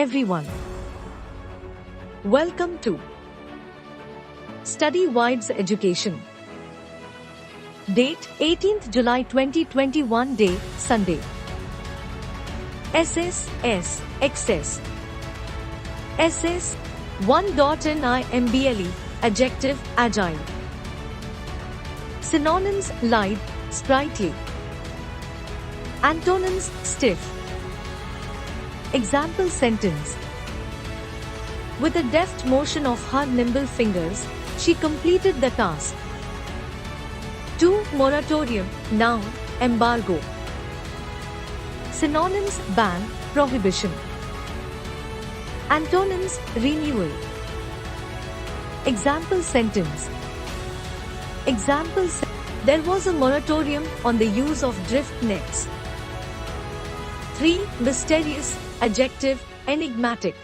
everyone. Welcome to Study Wides Education. Date 18th July 2021. Day Sunday. SS Excess. SS 1.NIMBLE Adjective agile. Synonyms lithe, sprightly. Antonyms stiff. Example sentence. With a deft motion of her nimble fingers, she completed the task. 2. Moratorium, noun, embargo. Synonyms ban, prohibition. Antonyms renewal. Example sentence. There was a moratorium on the use of drift nets. 3. Mysterious, adjective, enigmatic.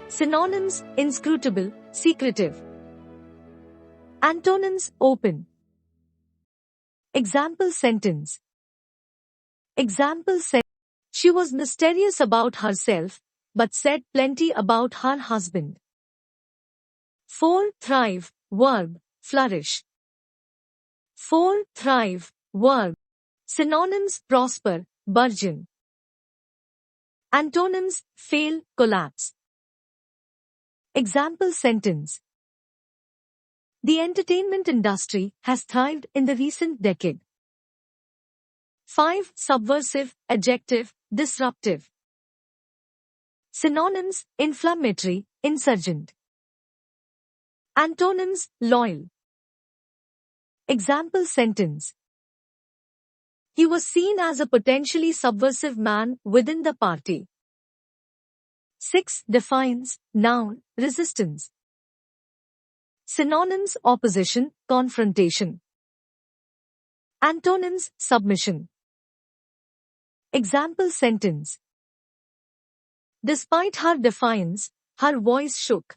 Synonyms inscrutable, secretive. Antonyms open. Example sentence. She was mysterious about herself, but said plenty about her husband. 4. Thrive, verb, flourish. 4. Thrive, verb. Synonyms prosper, burgeon. Antonyms fail, collapse. Example sentence. The entertainment industry has thrived in the recent decade. 5. Subversive, adjective, disruptive. Synonyms inflammatory, insurgent. Antonyms loyal. Example sentence. He was seen as a potentially subversive man within the party. 6. Defiance, noun, resistance. Synonyms opposition, confrontation. Antonyms submission. Example sentence. Despite her defiance, her voice shook.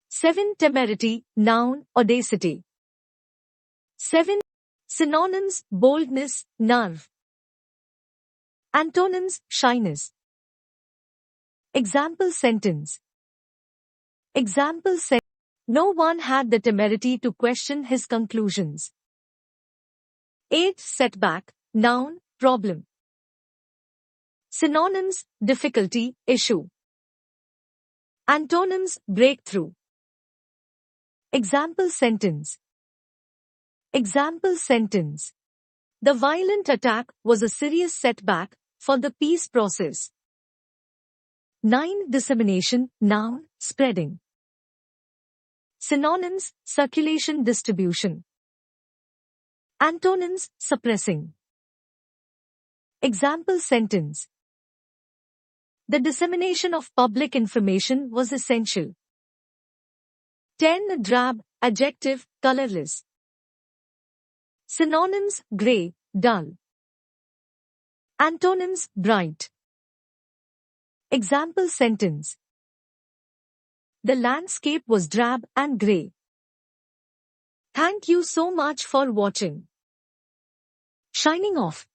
7. Temerity, noun, audacity. 7. Synonyms boldness, nerve. Antonyms shyness. Example sentence. No one had the temerity to question his conclusions. 8. Setback, noun, problem. Synonyms difficulty, issue. Antonyms breakthrough. Example sentence. The violent attack was a serious setback for the peace process. 9. Dissemination, noun, spreading. Synonyms circulation, distribution. Antonyms suppressing. Example sentence. The dissemination of public information was essential. 10. Drab, adjective, colorless. Synonyms grey, dull. Antonyms bright. Example sentence. The landscape was drab and grey. Thank you so much for watching. Shining off.